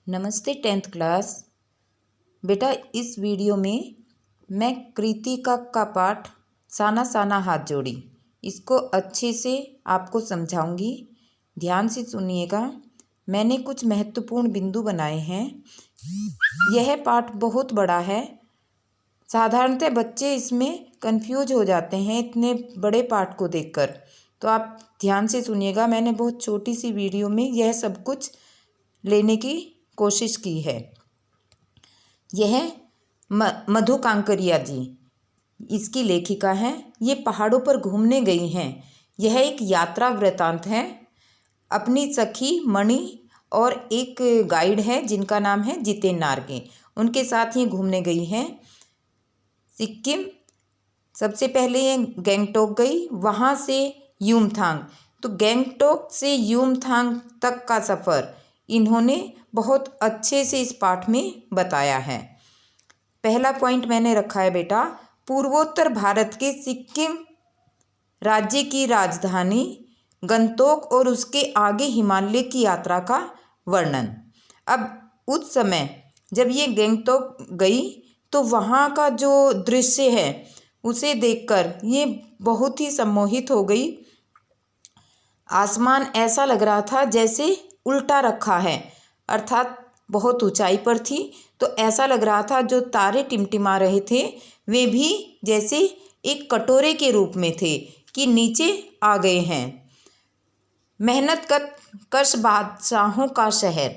नमस्ते 10th class. बेटा इस वीडियो में मैं कृतिका का पाठ साना साना हाथ जोड़ी इसको अच्छे से आपको समझाऊंगी। ध्यान से सुनिएगा। मैंने कुछ महत्वपूर्ण बिंदु बनाए हैं। यह पाठ बहुत बड़ा है। साधारणतः बच्चे इसमें कंफ्यूज हो जाते हैं इतने बड़े पाठ को देखकर। तो आप ध्यान से सुनिएगा। मैंने बहुत छोटी सी वीडियो में यह सब कुछ लेने की कोशिश की है। यह मधु कांकरिया जी इसकी लेखिका हैं। ये पहाड़ों पर घूमने गई हैं। यह एक यात्रा वृतांत है। अपनी सखी मणि और एक गाइड है जिनका नाम है जितेन नार्गे, उनके साथ ये घूमने गई हैं सिक्किम। सबसे पहले ये गैंगटोक गई, वहाँ से युमथांग। तो गैंगटोक से युमथांग तक का सफ़र इन्होंने बहुत अच्छे से इस पाठ में बताया है। पहला पॉइंट मैंने रखा है बेटा, पूर्वोत्तर भारत के सिक्किम राज्य की राजधानी गंगटोक और उसके आगे हिमालय की यात्रा का वर्णन। अब उस समय जब ये गंगटोक गई तो वहाँ का जो दृश्य है उसे देखकर ये बहुत ही सम्मोहित हो गई। आसमान ऐसा लग रहा था जैसे उल्टा रखा है, अर्थात बहुत ऊंचाई पर थी। तो ऐसा लग रहा था जो तारे टिमटिमा रहे थे वे भी जैसे एक कटोरे के रूप में थे कि नीचे आ गए हैं। मेहनत कश बादशाहों का शहर।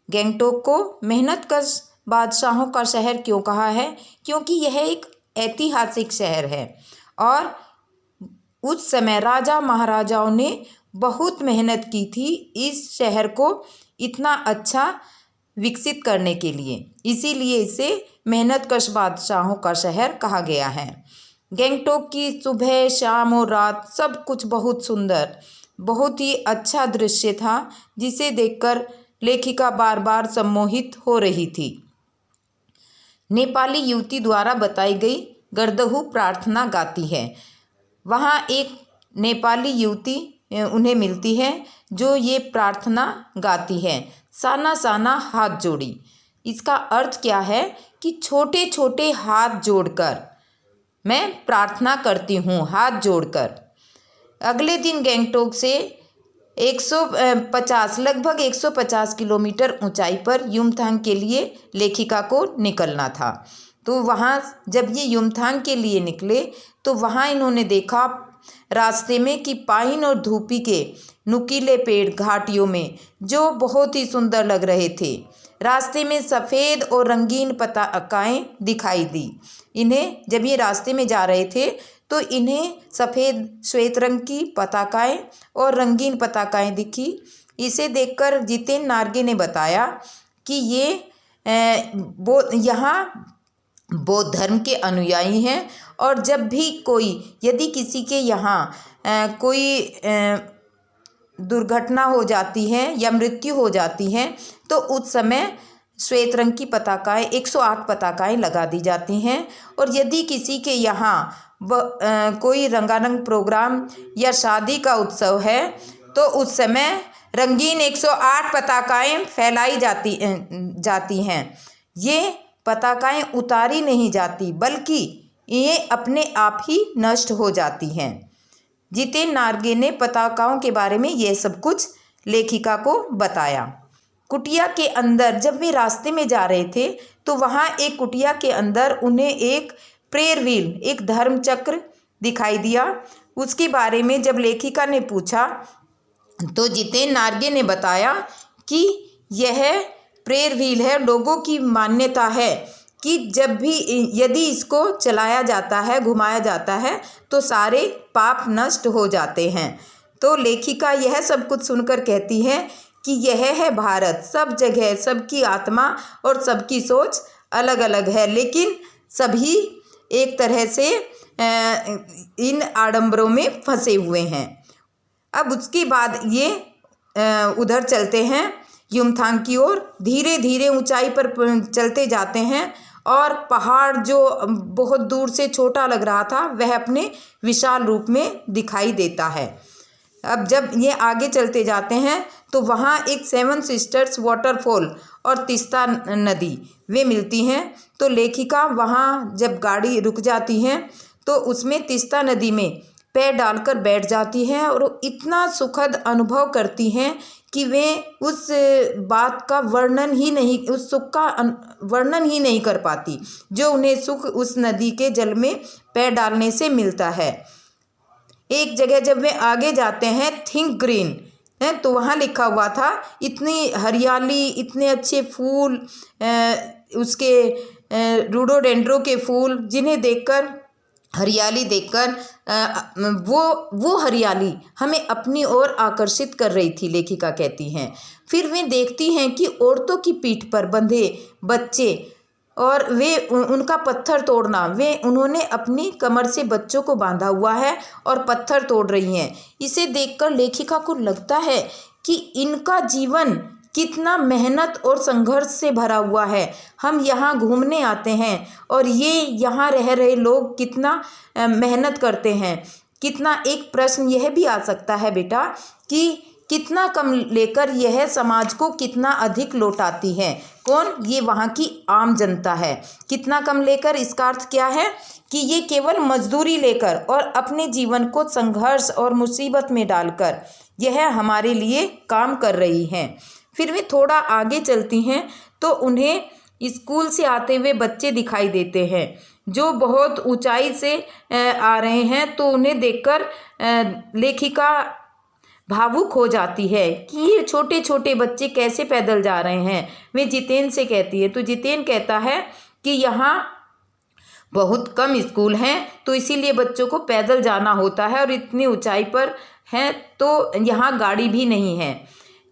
गंगटोक को मेहनत कश बादशाहों का शहर क्यों कहा है? क्योंकि यह एक ऐतिहासिक शहर है और उस समय राजा महाराजाओं ने बहुत मेहनत की थी इस शहर को इतना अच्छा विकसित करने के लिए, इसीलिए इसे मेहनत कश बादशाहों का शहर कहा गया है। गंगटोक की सुबह शाम और रात सब कुछ बहुत सुंदर, बहुत ही अच्छा दृश्य था जिसे देखकर लेखिका बार बार सम्मोहित हो रही थी। नेपाली युवती द्वारा बताई गई गर्दहु प्रार्थना गाती है। वहाँ एक नेपाली युवती उन्हें मिलती है जो ये प्रार्थना गाती है, साना साना हाथ जोड़ी। इसका अर्थ क्या है कि छोटे छोटे हाथ जोड़कर मैं प्रार्थना करती हूँ, हाथ जोड़कर। अगले दिन गंगटोक से 150 लगभग 150 किलोमीटर ऊंचाई पर युमथांग के लिए लेखिका को निकलना था। तो वहाँ जब ये युमथांग के लिए निकले तो वहाँ इन्होंने देखा रास्ते में कि पाइन और धूपी के नुकीले पेड़ घाटियों में जो बहुत ही सुंदर लग रहे थे। रास्ते में सफ़ेद और रंगीन पताकाएं दिखाई दी इन्हें। जब ये रास्ते में जा रहे थे तो इन्हें सफ़ेद श्वेत रंग की पताकाएं और रंगीन पताकाएं दिखी। इसे देखकर जितेन नार्गे ने बताया कि ये यहाँ बौद्ध धर्म के अनुयायी हैं और जब भी कोई यदि किसी के यहाँ कोई दुर्घटना हो जाती है या मृत्यु हो जाती है तो उस समय श्वेत रंग की पताकाएं 108 पताकाएं लगा दी जाती हैं। और यदि किसी के यहाँ कोई रंगारंग प्रोग्राम या शादी का उत्सव है तो उस समय रंगीन 108 पताकाएं फैलाई जाती हैं। ये पताकाएं उतारी नहीं जाती बल्कि ये अपने आप ही नष्ट हो जाती हैं। जितेन नार्गे ने पताकाओं के बारे में ये सब कुछ लेखिका को बताया। कुटिया के अंदर जब वे रास्ते में जा रहे थे तो वहाँ एक कुटिया के अंदर उन्हें एक प्रेयर व्हील, एक धर्म चक्र दिखाई दिया। उसके बारे में जब लेखिका ने पूछा तो जितेन नार्गे ने बताया कि यह प्रेयर व्हील है। लोगों की मान्यता है कि जब भी यदि इसको चलाया जाता है, घुमाया जाता है तो सारे पाप नष्ट हो जाते हैं। तो लेखिका यह सब कुछ सुनकर कहती है कि यह है भारत। सब जगह सबकी आत्मा और सबकी सोच अलग अलग है, लेकिन सभी एक तरह से इन आडंबरों में फंसे हुए हैं। अब उसके बाद ये उधर चलते हैं युमथांग की ओर। धीरे धीरे ऊंचाई पर चलते जाते हैं और पहाड़ जो बहुत दूर से छोटा लग रहा था वह अपने विशाल रूप में दिखाई देता है। अब जब ये आगे चलते जाते हैं तो वहाँ एक 7 सिस्टर्स वाटरफॉल और तीस्ता नदी वे मिलती हैं। तो लेखिका वहाँ जब गाड़ी रुक जाती है तो उसमें तीस्ता नदी में पैर डालकर बैठ जाती हैं और इतना सुखद अनुभव करती हैं कि वे उस बात का वर्णन ही नहीं, उस सुख का वर्णन ही नहीं कर पाती जो उन्हें सुख उस नदी के जल में पैर डालने से मिलता है। एक जगह जब वे आगे जाते हैं थिंक ग्रीन है तो वहाँ लिखा हुआ था इतनी हरियाली, इतने अच्छे फूल, उसके रोडोडेंड्रो के फूल जिन्हें देखकर, हरियाली देखकर वो हरियाली हमें अपनी ओर आकर्षित कर रही थी, लेखिका कहती हैं। फिर वे देखती हैं कि औरतों की पीठ पर बंधे बच्चे और वे उनका पत्थर तोड़ना, उन्होंने अपनी कमर से बच्चों को बांधा हुआ है और पत्थर तोड़ रही हैं। इसे देखकर लेखिका को लगता है कि इनका जीवन कितना मेहनत और संघर्ष से भरा हुआ है। हम यहाँ घूमने आते हैं और ये यहाँ रह रहे लोग कितना मेहनत करते हैं। कितना, एक प्रश्न यह भी आ सकता है बेटा कि कितना कम लेकर यह समाज को कितना अधिक लौटाती है। कौन? ये वहाँ की आम जनता है। कितना कम लेकर, इसका अर्थ क्या है कि ये केवल मजदूरी लेकर और अपने जीवन को संघर्ष और मुसीबत में डालकर यह हमारे लिए काम कर रही हैं। फिर वे थोड़ा आगे चलती हैं तो उन्हें स्कूल से आते हुए बच्चे दिखाई देते हैं जो बहुत ऊंचाई से आ रहे हैं। तो उन्हें देखकर लेखिका भावुक हो जाती है कि ये छोटे छोटे बच्चे कैसे पैदल जा रहे हैं। वे जितेन से कहती है तो जितेन कहता है कि यहाँ बहुत कम स्कूल हैं तो इसीलिए बच्चों को पैदल जाना होता है और इतनी ऊंचाई पर है तो यहाँ गाड़ी भी नहीं है।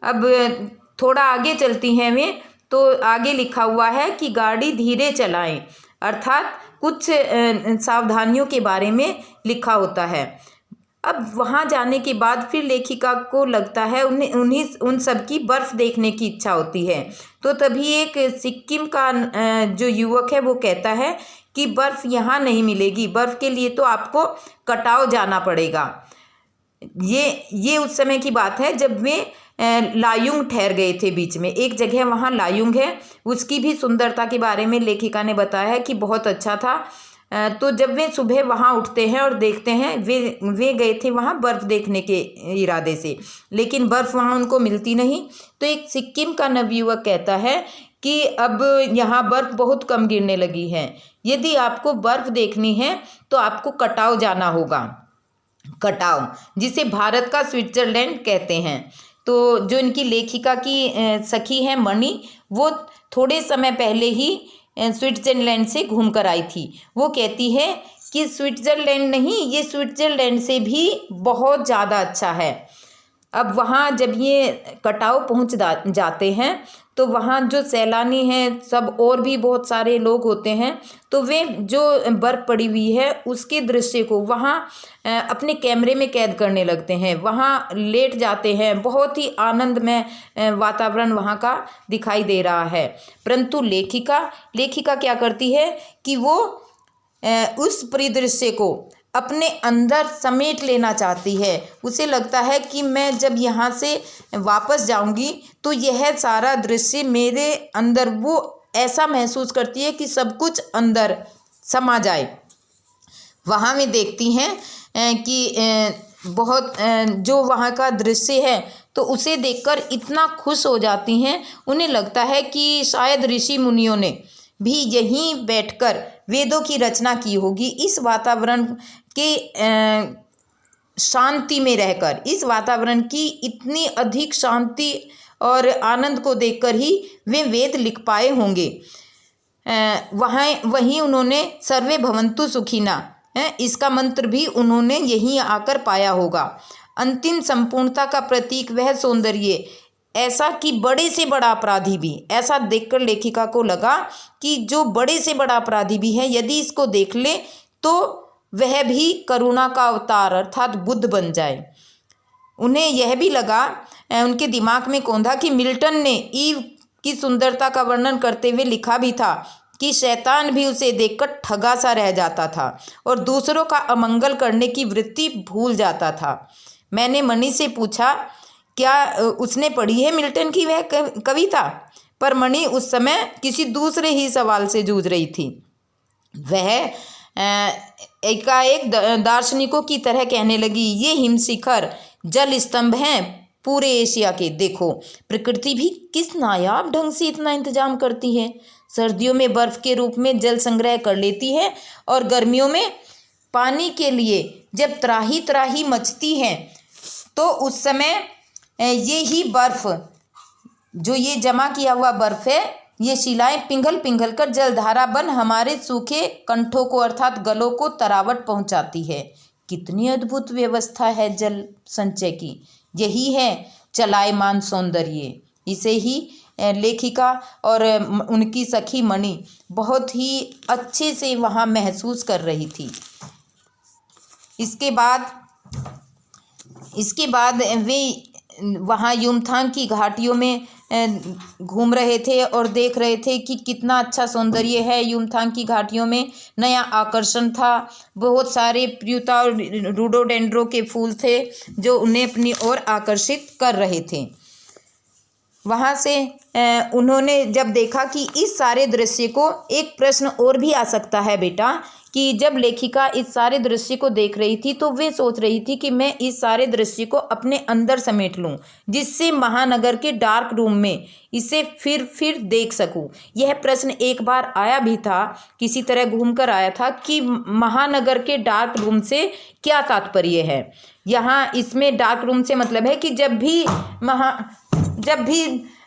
अब थोड़ा आगे चलती हैं वे तो आगे लिखा हुआ है कि गाड़ी धीरे चलाएं, अर्थात कुछ सावधानियों के बारे में लिखा होता है। अब वहाँ जाने के बाद फिर लेखिका को लगता है उन सब की बर्फ़ देखने की इच्छा होती है। तो तभी एक सिक्किम का जो युवक है वो कहता है कि बर्फ़ यहाँ नहीं मिलेगी, बर्फ़ के लिए तो आपको कटाव जाना पड़ेगा। ये उस समय की बात है जब वे लायुंग ठहर गए थे बीच में। एक जगह वहाँ लायुंग है, उसकी भी सुंदरता के बारे में लेखिका ने बताया है कि बहुत अच्छा था। तो जब वे सुबह वहाँ उठते हैं और देखते हैं, वे गए थे वहाँ बर्फ़ देखने के इरादे से, लेकिन बर्फ़ वहाँ उनको मिलती नहीं। तो एक सिक्किम का नवयुवक कहता है कि अब यहाँ बर्फ़ बहुत कम गिरने लगी है, यदि आपको बर्फ़ देखनी है तो आपको कटाव जाना होगा। कटाव, जिसे भारत का स्विट्ज़रलैंड कहते हैं। तो जो इनकी लेखिका की सखी है मणि, वो थोड़े समय पहले ही स्विट्ज़रलैंड से घूम कर आई थी। वो कहती है कि स्विट्ज़रलैंड नहीं, ये स्विट्ज़रलैंड से भी बहुत ज़्यादा अच्छा है। अब वहाँ जब ये कटाव पहुँच जाते हैं तो वहाँ जो सैलानी हैं सब और भी बहुत सारे लोग होते हैं, तो वे जो बर्फ़ पड़ी हुई है उसके दृश्य को वहाँ अपने कैमरे में कैद करने लगते हैं, वहाँ लेट जाते हैं। बहुत ही आनंदमय वातावरण वहाँ का दिखाई दे रहा है। परंतु लेखिका क्या करती है कि वो उस परिदृश्य को अपने अंदर समेट लेना चाहती है। उसे लगता है कि मैं जब यहाँ से वापस जाऊँगी तो यह सारा दृश्य मेरे अंदर, वो ऐसा महसूस करती है कि सब कुछ अंदर समा जाए। वहाँ में देखती हैं कि बहुत जो वहाँ का दृश्य है तो उसे देखकर इतना खुश हो जाती हैं, उन्हें लगता है कि शायद ऋषि मुनियों ने भी यहीं बैठकर वेदों की रचना की होगी। इस वातावरण के शांति में रहकर, इस वातावरण की इतनी अधिक शांति और आनंद को देखकर ही वे वेद लिख पाए होंगे। वहीं उन्होंने सर्वे भवन्तु सुखिना, इसका मंत्र भी उन्होंने यहीं आकर पाया होगा। अंतिम संपूर्णता का प्रतीक वह सौंदर्य, ऐसा कि बड़े से बड़ा अपराधी भी, ऐसा देखकर लेखिका को लगा कि जो बड़े से बड़ा अपराधी भी है यदि इसको देख ले तो वह भी करुणा का अवतार अर्थात बुद्ध बन जाए। उन्हें यह भी लगा, उनके दिमाग में कौंधा कि मिल्टन ने ईव की सुंदरता का वर्णन करते हुए लिखा भी था कि शैतान भी उसे देखकर ठगा सा रह जाता था और दूसरों का अमंगल करने की वृत्ति भूल जाता था। मैंने मणि से पूछा क्या उसने पढ़ी है मिल्टन की वह कविता, पर मणि उस समय किसी दूसरे ही सवाल से जूझ रही थी। वह एकाएक दार्शनिकों की तरह कहने लगी, ये हिमशिखर जल स्तंभ हैं पूरे एशिया के। देखो प्रकृति भी किस नायाब ढंग से इतना इंतजाम करती है। सर्दियों में बर्फ के रूप में जल संग्रह कर लेती है और गर्मियों में पानी के लिए जब त्राही त्राही मचती है तो उस समय ये ही बर्फ, जो ये जमा किया हुआ बर्फ है, ये शिलाएं पिघल पिघल कर जलधारा बन हमारे सूखे कंठों को अर्थात गलों को तरावट पहुंचाती है। कितनी अद्भुत व्यवस्था है जल संचय की। यही है चलायमान सौंदर्य। इसे ही लेखिका और उनकी सखी मणि बहुत ही अच्छे से वहाँ महसूस कर रही थी। इसके बाद वे वहाँ युमथांग की घाटियों में घूम रहे थे और देख रहे थे कि कितना अच्छा सौंदर्य है। युमथांग की घाटियों में नया आकर्षण था। बहुत सारे प्यूता और रोडोडेंड्रो के फूल थे जो उन्हें अपनी ओर आकर्षित कर रहे थे। वहाँ से उन्होंने जब देखा कि इस सारे दृश्य को, एक प्रश्न और भी आ सकता है बेटा, कि जब लेखिका इस सारे दृश्य को देख रही थी तो वे सोच रही थी कि मैं इस सारे दृश्य को अपने अंदर समेट लूं, जिससे महानगर के डार्क रूम में इसे फिर देख सकूं। यह प्रश्न एक बार आया भी था, किसी तरह घूमकर आया था, कि महानगर के डार्क रूम से क्या तात्पर्य है। यहाँ इसमें डार्क रूम से मतलब है कि जब भी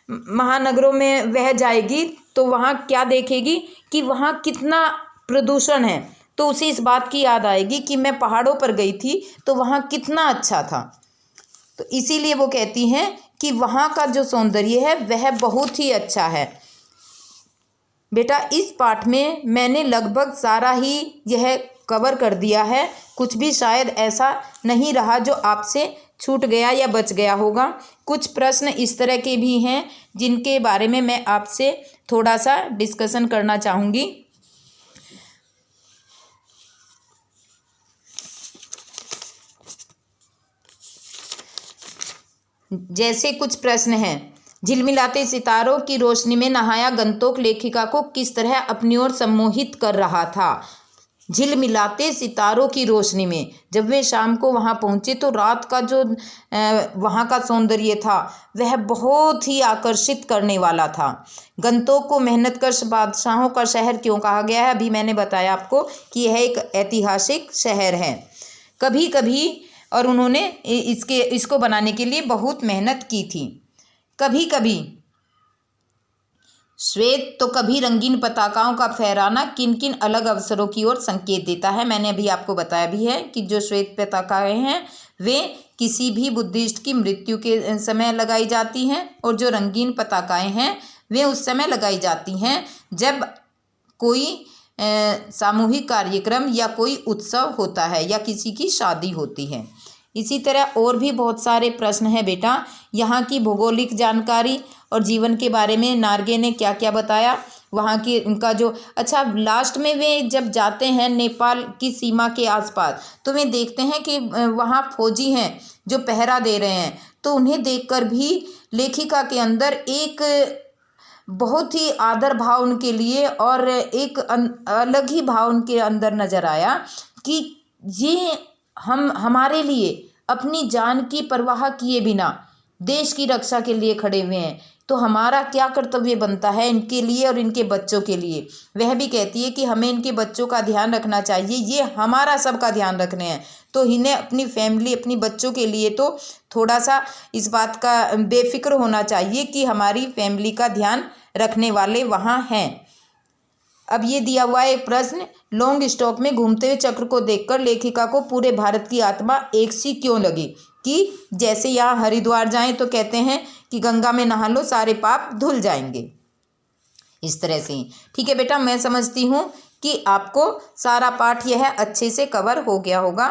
महानगरों में वह जाएगी तो वहाँ क्या देखेगी कि वहाँ कितना प्रदूषण है, तो उसे इस बात की याद आएगी कि मैं पहाड़ों पर गई थी तो वहाँ कितना अच्छा था। तो इसीलिए वो कहती हैं कि वहाँ का जो सौंदर्य है वह बहुत ही अच्छा है। बेटा इस पाठ में मैंने लगभग सारा ही यह कवर कर दिया है। कुछ भी शायद ऐसा नहीं रहा जो आपसे छूट गया या बच गया होगा। कुछ प्रश्न इस तरह के भी हैं जिनके बारे में मैं आपसे थोड़ा सा डिस्कशन करना चाहूँगी। जैसे कुछ प्रश्न हैं, झिलमिलाते सितारों की रोशनी में नहाया गंतोक लेखिका को किस तरह अपनी ओर सम्मोहित कर रहा था। झिलमिलाते सितारों की रोशनी में, जब वे शाम को वहाँ पहुँचे तो रात का जो वहाँ का सौंदर्य था वह बहुत ही आकर्षित करने वाला था। गंतोक को मेहनतकश बादशाहों का शहर क्यों कहा गया है, अभी मैंने बताया आपको कि यह एक ऐतिहासिक शहर है। कभी कभी और उन्होंने इसको बनाने के लिए बहुत मेहनत की थी। कभी कभी श्वेत तो कभी रंगीन पताकाओं का फहराना किन किन अलग अवसरों की ओर संकेत देता है। मैंने अभी आपको बताया भी है कि जो श्वेत पताकाएं हैं वे किसी भी बुद्धिस्ट की मृत्यु के समय लगाई जाती हैं, और जो रंगीन पताकाएं हैं वे उस समय लगाई जाती हैं जब कोई सामूहिक कार्यक्रम या कोई उत्सव होता है या किसी की शादी होती है। इसी तरह और भी बहुत सारे प्रश्न हैं बेटा। यहाँ की भौगोलिक जानकारी और जीवन के बारे में नार्गे ने क्या क्या बताया, वहाँ की उनका जो अच्छा लास्ट में वे जब जाते हैं नेपाल की सीमा के आसपास तो वे देखते हैं कि वहाँ फौजी हैं जो पहरा दे रहे हैं, तो उन्हें देखकर भी लेखिका के अंदर एक बहुत ही आदर भाव उनके लिए और एक अलग ही भाव उनके अंदर नजर आया कि ये हमारे लिए अपनी जान की परवाह किए बिना देश की रक्षा के लिए खड़े हुए हैं, तो हमारा क्या कर्तव्य बनता है इनके लिए और इनके बच्चों के लिए। वह भी कहती है कि हमें इनके बच्चों का ध्यान रखना चाहिए, ये हमारा सबका ध्यान रखने हैं, तो इन्हें अपनी फैमिली अपनी बच्चों के लिए तो थोड़ा सा इस बात का बेफिक्र होना चाहिए कि हमारी फैमिली का ध्यान रखने वाले वहाँ हैं। अब ये दिया हुआ है एक प्रश्न, लॉन्ग स्टॉक में घूमते हुए चक्र को देखकर लेखिका को पूरे भारत की आत्मा एक सी क्यों लगी, कि जैसे यहाँ हरिद्वार जाएं तो कहते हैं कि गंगा में नहा लो सारे पाप धुल जाएंगे, इस तरह से। ठीक है बेटा, मैं समझती हूँ कि आपको सारा पाठ यह अच्छे से कवर हो गया होगा।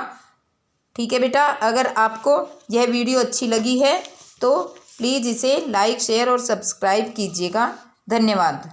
ठीक है बेटा, अगर आपको यह वीडियो अच्छी लगी है तो प्लीज़ इसे लाइक शेयर और सब्सक्राइब कीजिएगा। धन्यवाद।